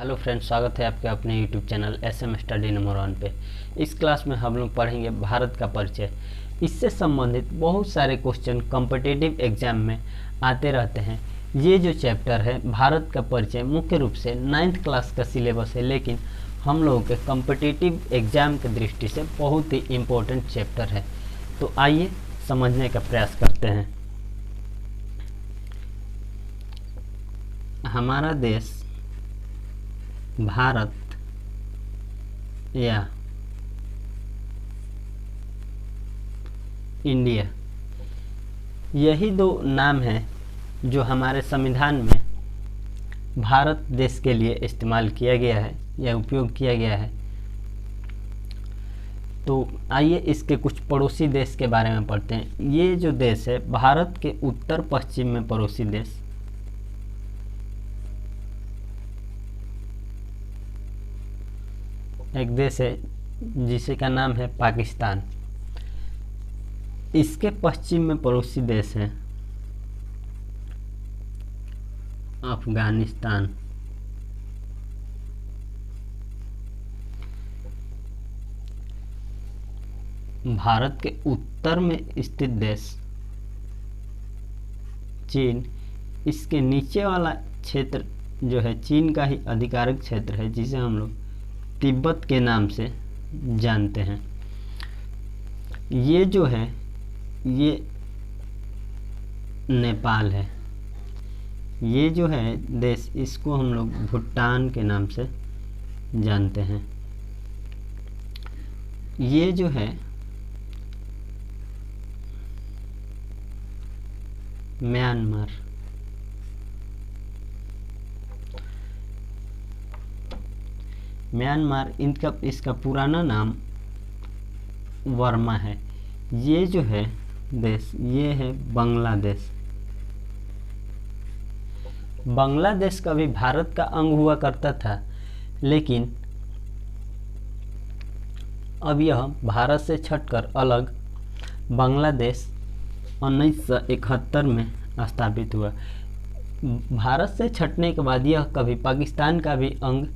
Hello friends, स्वागत है आपके अपने YouTube channel SM study number 1 पे। इस क्लास में हम लोग पढ़ेंगे भारत का परिचय। इससे संबंधित बहुत सारे क्वेश्चन कॉम्पिटिटिव एग्जाम में आते रहते हैं। ये जो चैप्टर है भारत का परिचय मुख्य रूप से 9th क्लास का सिलेबस है, लेकिन हम लोगों के कॉम्पिटिटिव एग्जाम की दृष्टि से बहुत ही इम्पोर्टेंट चैप्टर है। तो आइए समझने का प्रयास करते हैं। हमारा देश भारत या इंडिया, यही दो नाम हैं जो हमारे संविधान में भारत देश के लिए इस्तेमाल किया गया है या उपयोग किया गया है। तो आइए इसके कुछ पड़ोसी देश के बारे में पढ़ते हैं। ये जो देश है भारत के उत्तर पश्चिम में पड़ोसी देश एक देश है जिसे का नाम है पाकिस्तान। इसके पश्चिम में पड़ोसी देश है अफगानिस्तान। भारत के उत्तर में स्थित देश चीन। इसके नीचे वाला क्षेत्र जो है चीन का ही आधिकारिक क्षेत्र है, जिसे हम लोग तिब्बत के नाम से जानते हैं। ये जो है ये नेपाल है। ये जो है देश, इसको हम लोग भूटान के नाम से जानते हैं। ये जो है म्यांमार। म्यांमार इसका पुराना नाम वर्मा है। ये जो है देश, ये है बांग्लादेश। बांग्लादेश कभी भारत का अंग हुआ करता था, लेकिन अब यह भारत से छटकर अलग बांग्लादेश 1971 में स्थापित हुआ। भारत से छटने के बाद यह कभी पाकिस्तान का भी अंग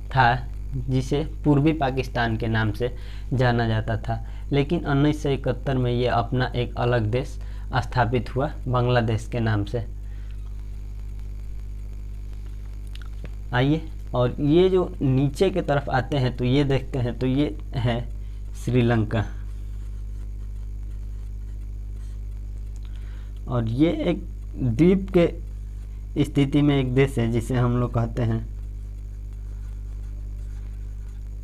था, जिसे पूर्वी पाकिस्तान के नाम से जाना जाता था, लेकिन 1971 में ये अपना एक अलग देश स्थापित हुआ बांग्लादेश के नाम से। आइए और ये जो नीचे की तरफ आते हैं तो ये देखते हैं, तो ये है श्रीलंका। और ये एक द्वीप के स्थिति में एक देश है जिसे हम लोग कहते हैं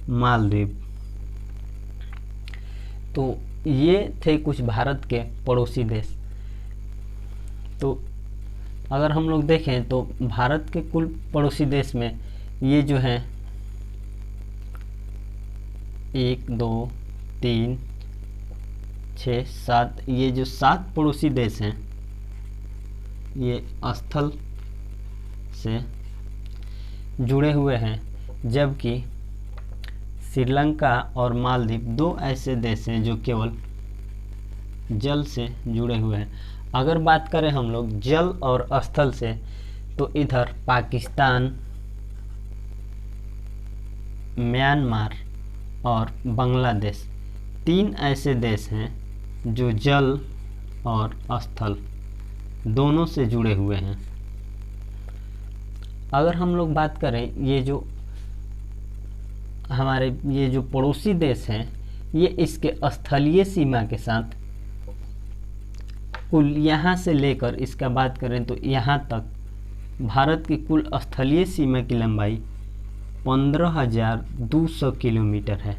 मालदीव। तो ये थे कुछ भारत के पड़ोसी देश। तो अगर हम लोग देखें तो भारत के कुल पड़ोसी देश में ये जो है 1 2 3 6 7, ये जो 7 पड़ोसी देश हैं ये स्थल से जुड़े हुए हैं, जबकि श्रीलंका और मालदीव 2 ऐसे देश हैं जो केवल जल से जुड़े हुए हैं। अगर बात करें हम लोग जल और स्थल से, तो इधर पाकिस्तान, म्यांमार और बांग्लादेश 3 ऐसे देश हैं जो जल और स्थल दोनों से जुड़े हुए हैं। अगर हम लोग बात करें ये जो हमारे ये जो पड़ोसी देश हैं, ये इसके स्थलीय सीमा के साथ कुल यहाँ से लेकर इसका बात करें तो यहाँ तक भारत की कुल स्थलीय सीमा की लंबाई 15,200 किलोमीटर है।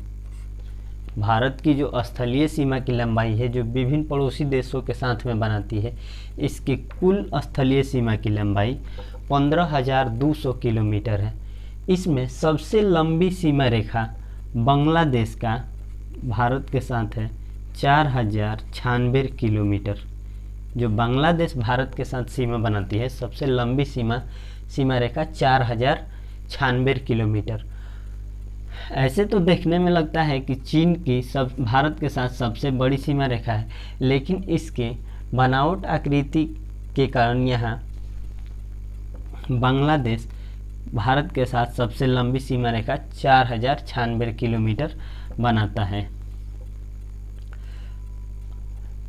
भारत की जो स्थलीय सीमा की लंबाई है, जो विभिन्न पड़ोसी देशों के साथ में बनाती है, इसकी कुल स्थलीय सीमा की लंबाई 15,200 किलोमीटर है। इसमें सबसे लंबी सीमा रेखा बांग्लादेश का भारत के साथ है 4,096 किलोमीटर। जो बांग्लादेश भारत के साथ सीमा बनाती है, सबसे लंबी सीमा रेखा 4,096 किलोमीटर। ऐसे तो देखने में लगता है कि चीन की भारत के साथ सबसे बड़ी सीमा रेखा है, लेकिन इसके बनावट आकृति के कारण यहाँ बांग्लादेश भारत के साथ सबसे लंबी सीमा रेखा 4096 किलोमीटर बनाता है।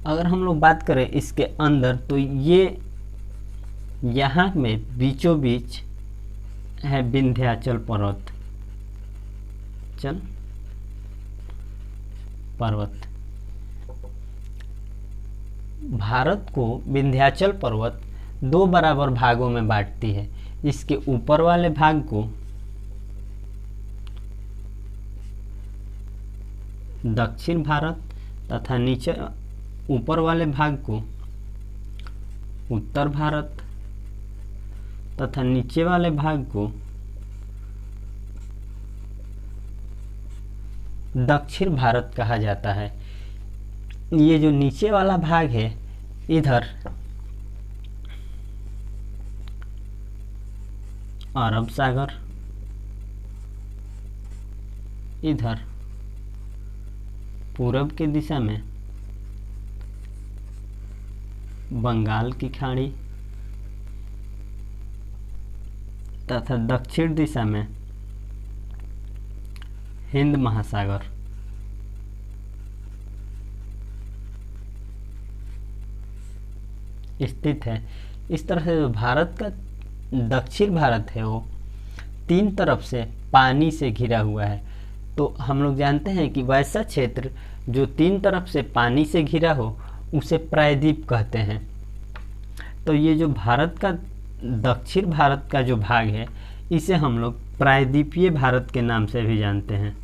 अगर हम लोग बात करें इसके अंदर, तो ये यहाँ में बीचों बीच है विंध्याचल पर्वत। भारत को विंध्याचल पर्वत 2 बराबर भागों में बांटती है। इसके ऊपर वाले भाग को दक्षिण भारत तथा नीचे ऊपर वाले भाग को उत्तर भारत तथा नीचे वाले भाग को दक्षिण भारत कहा जाता है। ये जो नीचे वाला भाग है, इधर अरब सागर, इधर पूरब की दिशा में बंगाल की खाड़ी तथा दक्षिण दिशा में हिंद महासागर। स्थित है। इस तरह से जो भारत का दक्षिण भारत है वो 3 तरफ से पानी से घिरा हुआ है। तो हम लोग जानते हैं कि वैसा क्षेत्र जो 3 तरफ से पानी से घिरा हो उसे प्रायद्वीप कहते हैं। तो ये जो भारत का दक्षिण भारत का जो भाग है, इसे हम लोग प्रायद्वीपीय भारत के नाम से भी जानते हैं।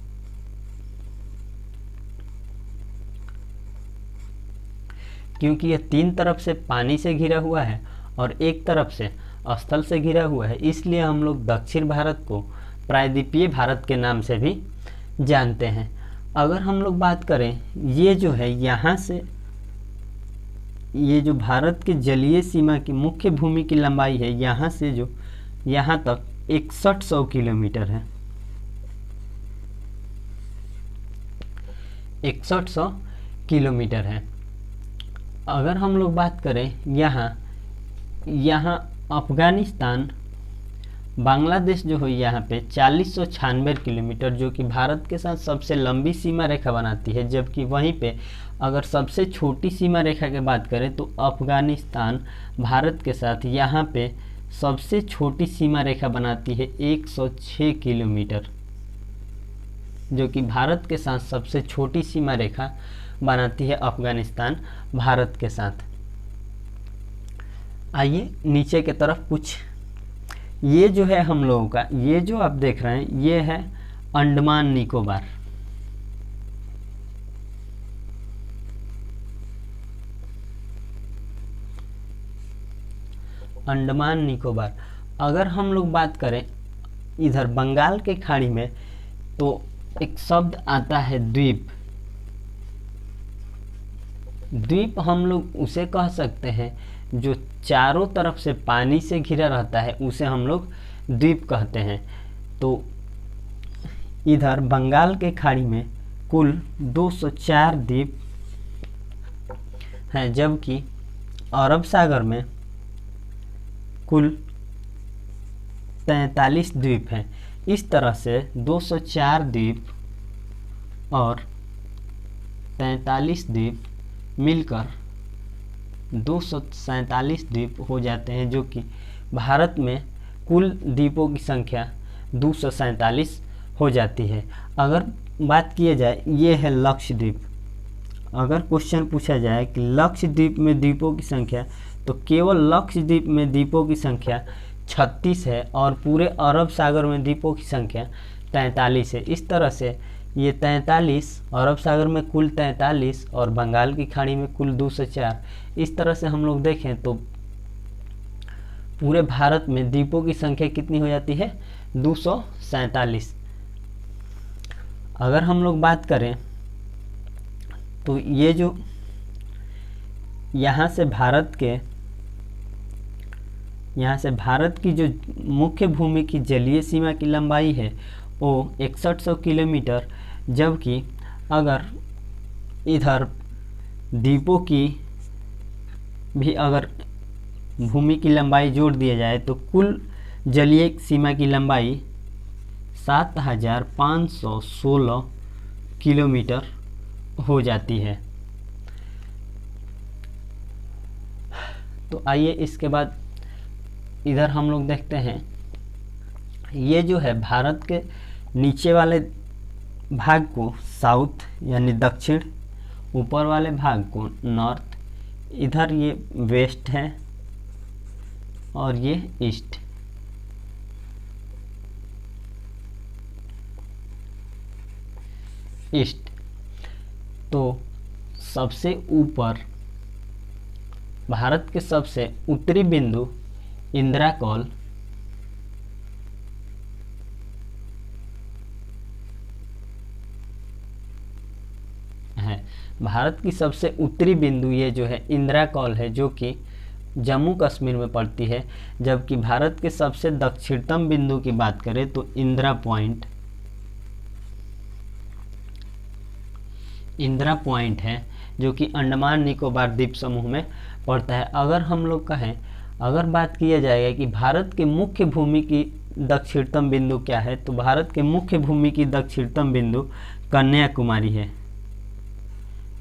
क्योंकि यह 3 तरफ से पानी से घिरा हुआ है और एक तरफ से स्थल से घिरा हुआ है, इसलिए हम लोग दक्षिण भारत को प्रायद्वीपीय भारत के नाम से भी जानते हैं। अगर हम लोग बात करें, ये जो है यहाँ से, ये जो भारत के जलीय सीमा की मुख्य भूमि की लंबाई है, यहाँ से जो यहाँ तक 6100 किलोमीटर है। 6100 किलोमीटर है। अगर हम लोग बात करें यहाँ अफगानिस्तान, बांग्लादेश जो है यहाँ पे 4096 किलोमीटर, जो कि भारत के साथ सबसे लंबी सीमा रेखा बनाती है। जबकि वहीं पे अगर सबसे छोटी सीमा रेखा की बात करें तो अफगानिस्तान भारत के साथ यहाँ पे सबसे छोटी सीमा रेखा बनाती है 106 किलोमीटर, जो कि भारत के साथ सबसे छोटी सीमा रेखा बनाती है अफगानिस्तान भारत के साथ। आइए नीचे की तरफ कुछ, ये जो है हम लोगों का, ये जो आप देख रहे हैं, ये है अंडमान निकोबार। अंडमान निकोबार। अगर हम लोग बात करें इधर बंगाल के खाड़ी में, तो एक शब्द आता है द्वीप। द्वीप हम लोग उसे कह सकते हैं जो चारों तरफ से पानी से घिरा रहता है, उसे हम लोग द्वीप कहते हैं। तो इधर बंगाल के खाड़ी में कुल 204 द्वीप हैं, जबकि अरब सागर में कुल 43 द्वीप हैं। इस तरह से 204 द्वीप और 43 द्वीप मिलकर 247 द्वीप हो जाते हैं, जो कि भारत में कुल द्वीपों की संख्या 247 हो जाती है। अगर बात किया जाए, ये है लक्षद्वीप। अगर क्वेश्चन पूछा जाए कि लक्षद्वीप में द्वीपों की संख्या, तो केवल लक्षद्वीप में द्वीपों की संख्या 36 है और पूरे अरब सागर में द्वीपों की संख्या 43 है। इस तरह से ये 43, अरब सागर में कुल 43 और बंगाल की खाड़ी में कुल 204। इस तरह से हम लोग देखें तो पूरे भारत में द्वीपों की संख्या कितनी हो जाती है? 247। अगर हम लोग बात करें तो ये जो यहाँ से भारत की जो मुख्य भूमि की जलीय सीमा की लंबाई है वो 6100 किलोमीटर, जबकि अगर इधर द्वीपों की भी अगर भूमि की लंबाई जोड़ दिया जाए तो कुल जलीय सीमा की लंबाई 7516 किलोमीटर हो जाती है। तो आइए इसके बाद इधर हम लोग देखते हैं, ये जो है भारत के नीचे वाले भाग को साउथ यानी दक्षिण, ऊपर वाले भाग को नॉर्थ, इधर ये वेस्ट है और ये ईस्ट। तो सबसे ऊपर भारत के सबसे उत्तरी बिंदु इंदिरा कॉल है। भारत की सबसे उत्तरी बिंदु ये जो है इंदिरा कॉल है, जो कि जम्मू कश्मीर में पड़ती है। जबकि भारत के सबसे दक्षिणतम बिंदु की बात करें तो इंदिरा पॉइंट है, जो कि अंडमान निकोबार द्वीप समूह में पड़ता है। अगर हम लोग कहें, अगर बात किया जाएगा कि भारत के मुख्य भूमि की दक्षिणतम बिंदु क्या है, तो भारत के मुख्य भूमि की दक्षिणतम बिंदु कन्याकुमारी है।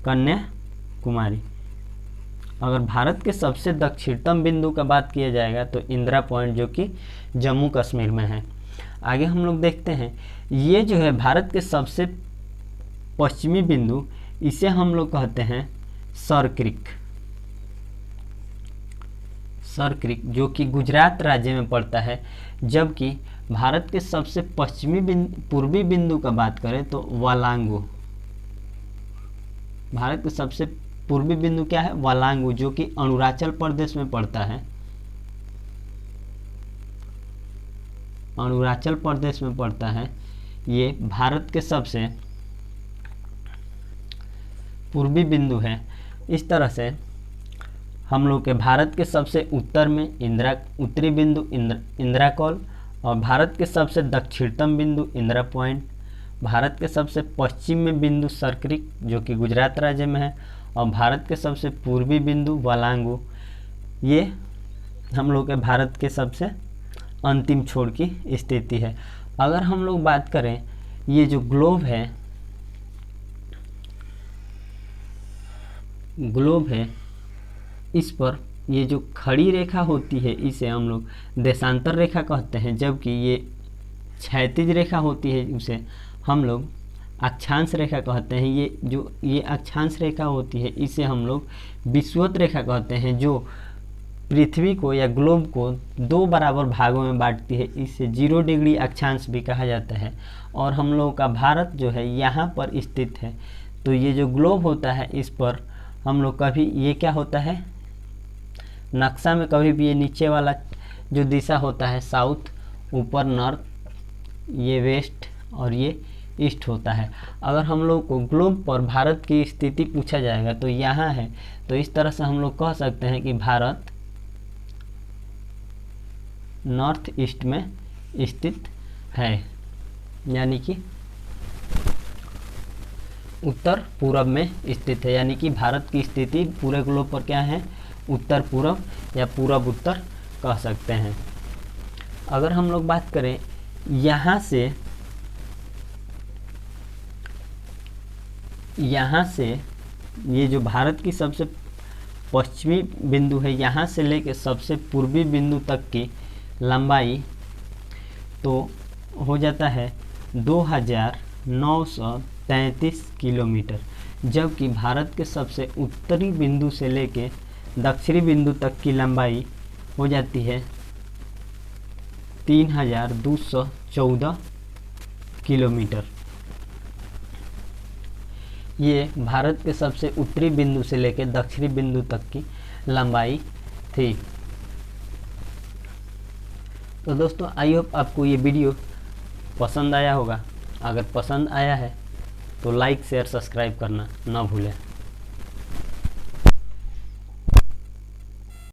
कन्याकुमारी। अगर भारत के सबसे दक्षिणतम बिंदु का बात किया जाएगा तो इंदिरा पॉइंट, जो कि जम्मू कश्मीर में है। आगे हम लोग देखते हैं, ये जो है भारत के सबसे पश्चिमी बिंदु, इसे हम लोग कहते हैं सर क्रीक, जो कि गुजरात राज्य में पड़ता है। जबकि भारत के सबसे पूर्वी बिंदु का बात करें तो वालांगू। भारत के सबसे पूर्वी बिंदु क्या है? वालांगू, जो कि अरुणाचल प्रदेश में पड़ता है। अरुणाचल प्रदेश में पड़ता है। ये भारत के सबसे पूर्वी बिंदु है। इस तरह से हम लोग के भारत के सबसे उत्तर में उत्तरी बिंदु इंदिरा कॉल, और भारत के सबसे दक्षिणतम बिंदु इंदिरा पॉइंट, भारत के सबसे पश्चिम में बिंदु सर क्रीक, जो कि गुजरात राज्य में है, और भारत के सबसे पूर्वी बिंदु वालांगू। ये हम लोग के भारत के सबसे अंतिम छोर की स्थिति है। अगर हम लोग बात करें, ये जो ग्लोब है, इस पर ये जो खड़ी रेखा होती है, इसे हम लोग देशांतर रेखा कहते हैं। जबकि ये क्षैतिज रेखा होती है, उसे हम लोग अक्षांश रेखा कहते हैं। ये अक्षांश रेखा होती है, इसे हम लोग विषुवत रेखा कहते हैं, जो पृथ्वी को या ग्लोब को 2 बराबर भागों में बांटती है। इसे 0 डिग्री अक्षांश भी कहा जाता है। और हम लोगों का भारत जो है यहाँ पर स्थित है। तो ये जो ग्लोब होता है, इस पर हम लोग कभी, ये क्या होता है, नक्शा में कभी भी ये नीचे वाला जो दिशा होता है साउथ, ऊपर नॉर्थ, ये वेस्ट और ये ईस्ट होता है। अगर हम लोग को ग्लोब पर भारत की स्थिति पूछा जाएगा तो यहाँ है। तो इस तरह से हम लोग कह सकते हैं कि भारत नॉर्थ ईस्ट में स्थित है, यानी कि उत्तर पूरब में स्थित है। यानी कि भारत की स्थिति पूरे ग्लोब पर क्या है? उत्तर पूरब या पूरब उत्तर कह सकते हैं। अगर हम लोग बात करें, यहाँ से ये जो भारत की सबसे पश्चिमी बिंदु है, यहाँ से लेकर सबसे पूर्वी बिंदु तक की लंबाई तो हो जाता है 2933 किलोमीटर। जबकि भारत के सबसे उत्तरी बिंदु से लेकर दक्षिणी बिंदु तक की लंबाई हो जाती है 3214 किलोमीटर। ये भारत के सबसे उत्तरी बिंदु से लेकर दक्षिणी बिंदु तक की लंबाई थी। तो दोस्तों, आई होप आपको ये वीडियो पसंद आया होगा। अगर पसंद आया है तो लाइक शेयर सब्सक्राइब करना ना भूलें।